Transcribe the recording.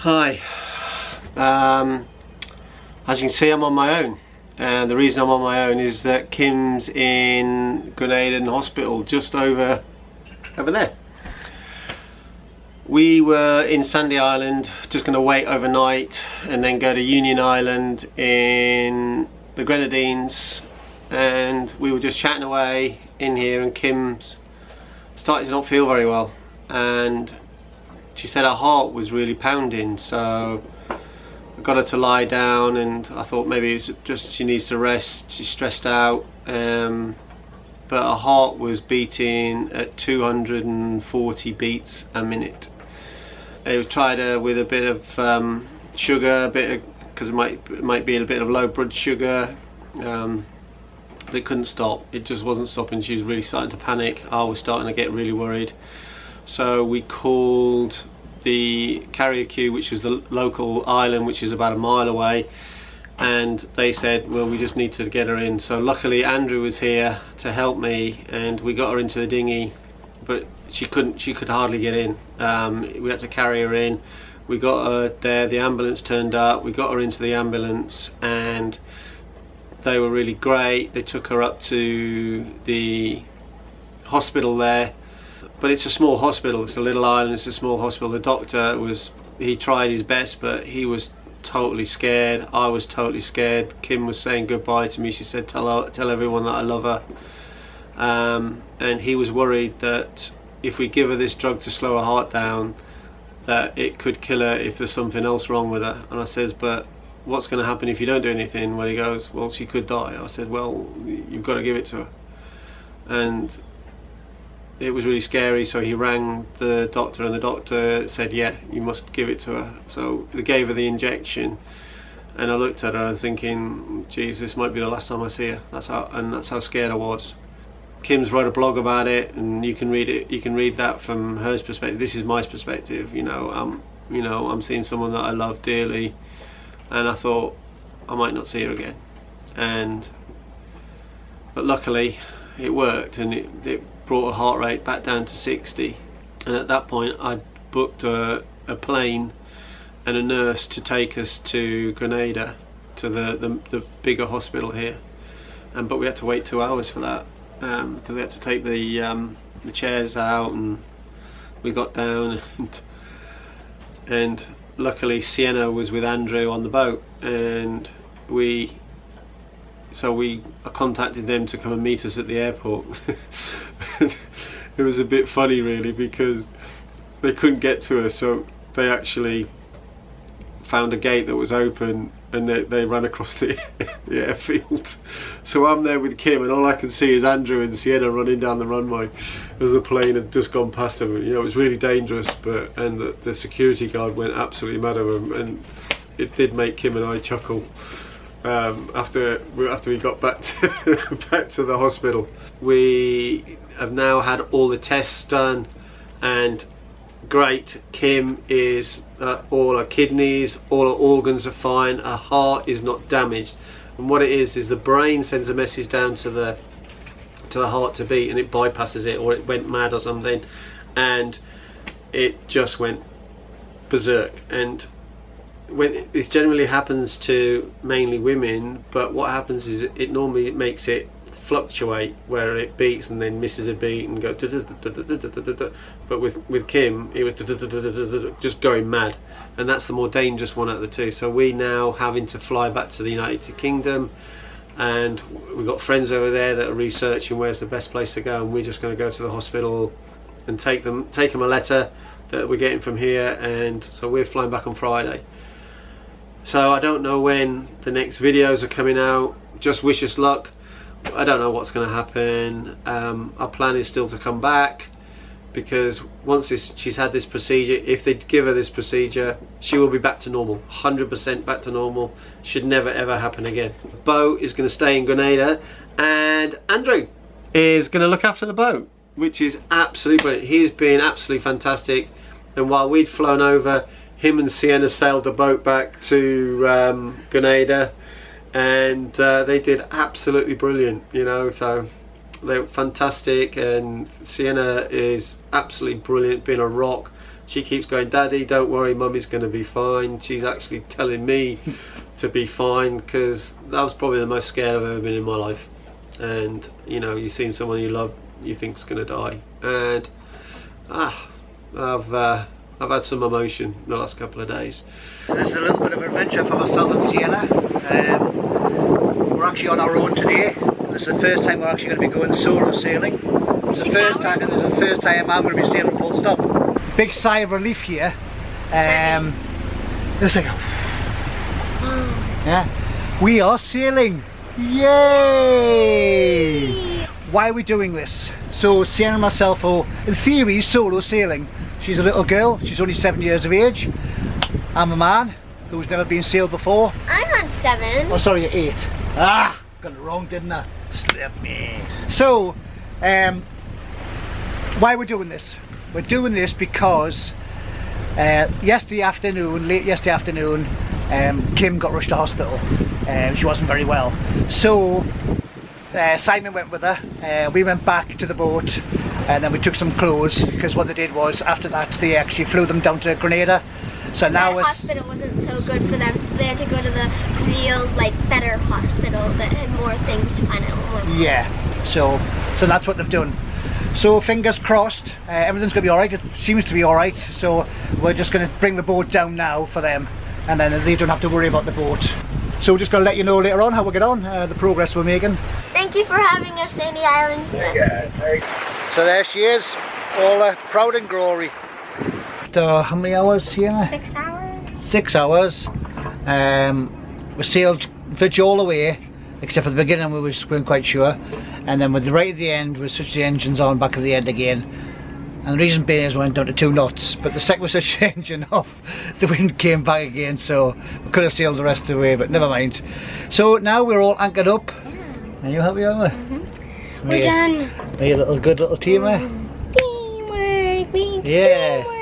Hi. As you can see, I'm on my own, and the reason I'm on my own is that Kim's in Grenada Hospital, just over there. We were in Sandy Island, just going to wait overnight and then go to Union Island in the Grenadines, and we were just chatting away in here, and Kim's started to not feel very well, and she said her heart was really pounding, so I got her to lie down, and I thought maybe it's just she needs to rest, she's stressed out, but her heart was beating at 240 beats a minute. I tried her with a bit of sugar, because it might be a bit of low blood sugar, but it couldn't stop. It just wasn't stopping. She was really starting to panic. I was starting to get really worried. So we called the carrier queue, which was the local island, which is about a mile away, and they said, well, we just need to get her in. So luckily Andrew was here to help me, and we got her into the dinghy, but she could hardly get in. We had to carry her in. We got her there, the ambulance turned up, we got her into the ambulance, and they were really great. They took her up to the hospital there, but it's a small hospital, it's a little island, it's a small hospital. The doctor he tried his best, but he was totally scared. I was totally scared. Kim was saying goodbye to me. She said, tell everyone that I love her. And he was worried that if we give her this drug to slow her heart down, that it could kill her if there's something else wrong with her. And I says, but what's going to happen if you don't do anything? Well, he goes, well, she could die. I said, well, you've got to give it to her. And it was really scary, so he rang the doctor, and the doctor said, yeah, you must give it to her. So they gave her the injection, and I looked at her and thinking, geez, this might be the last time I see her. That's how scared I was. Kim's wrote a blog about it, and you can read it. You can read that from her perspective. This is my perspective. I'm seeing someone that I love dearly, and I thought I might not see her again. But luckily, it worked, and it brought her heart rate back down to 60. And at that point, I booked a plane and a nurse to take us to Grenada, to the bigger hospital here. But we had to wait 2 hours for that. Because we had to take the chairs out, and we got down, and luckily Sienna was with Andrew on the boat, and I contacted them to come and meet us at the airport. It was a bit funny really, because they couldn't get to us, so they actually found a gate that was open, and they ran across the airfield. So I'm there with Kim, and all I can see is Andrew and Sienna running down the runway as the plane had just gone past them. It was really dangerous, and the security guard went absolutely mad at them, and it did make Kim and I chuckle. After we got back to the hospital, we have now had all the tests done, and great. Kim is all her kidneys, all her organs are fine, her heart is not damaged, and what it is the brain sends a message down to the heart to beat, and it bypasses it, or it went mad or something, and it just went berserk. And this generally happens to mainly women, but what happens is it normally makes it fluctuate, where it beats and then misses a beat and goes, but with Kim it was just going mad, and that's the more dangerous one out of the two. So we now having to fly back to the United Kingdom, and we've got friends over there that are researching where's the best place to go, and we're just going to go to the hospital and take them a letter that we're getting from here, and so we're flying back on Friday. So I don't know when the next videos are coming out. Just wish us luck. I don't know what's going to happen. Our plan is still to come back, because once she's had this procedure, if they give her this procedure, she will be back to normal, 100% back to normal. Should never ever happen again. The boat is going to stay in Grenada, and Andrew is going to look after the boat, which is absolutely brilliant. He's been absolutely fantastic, and while we'd flown over, him and Sienna sailed the boat back to Grenada, and they did absolutely brilliant, so they were fantastic. And Sienna is absolutely brilliant, being a rock, She keeps going, Daddy, don't worry, Mummy's going to be fine. She's actually telling me to be fine, because that was probably the most scared I've ever been in my life. And you know, you've seen someone you love, you think's going to die, and I've had some emotion in the last couple of days. So this is a little bit of an adventure for myself and Sienna. We're actually on our own today. This is the first time we're actually going to be going solo sailing. It's the first time, and it's the first time I'm going to be sailing full stop. Big sigh of relief here. It's like, yeah, we are sailing. Yay! Why are we doing this? So Sienna and myself are, in theory, solo sailing. She's a little girl, she's only 7 years of age. I'm a man who's never been sailed before. I'm not 7. Oh sorry, you're 8. Ah! Got it wrong, didn't I? Slip me. So, why are we doing this? We're doing this because yesterday afternoon, late yesterday afternoon, Kim got rushed to hospital. She wasn't very well. So, Simon went with her. We went back to the boat, and then we took some clothes, because what they did was, after that, they actually flew them down to Grenada. So now the hospital wasn't so good for them, so they had to go to the real, like, better hospital that had more things to find out more. Yeah, so that's what they've done. So fingers crossed, everything's going to be alright. It seems to be alright, so we're just going to bring the boat down now for them, and then they don't have to worry about the boat. So we're just going to let you know later on how we get on, the progress we're making. Thank you for having us, Sandy Island. So there she is, all proud and glory. After how many hours, Sienna? 6 hours. 6 hours. We sailed virtually all the way, except for the beginning we weren't quite sure, and then with right at the end we switched the engines on back at the end again, and the reason being is we went down to 2 knots, but the second we switched the engine off, the wind came back again, so we could have sailed the rest of the way, but never mind. So now we're all anchored up. Are you happy, aren't we? We're done. Are you a good little team, eh? Teamwork means Yeah. teamwork.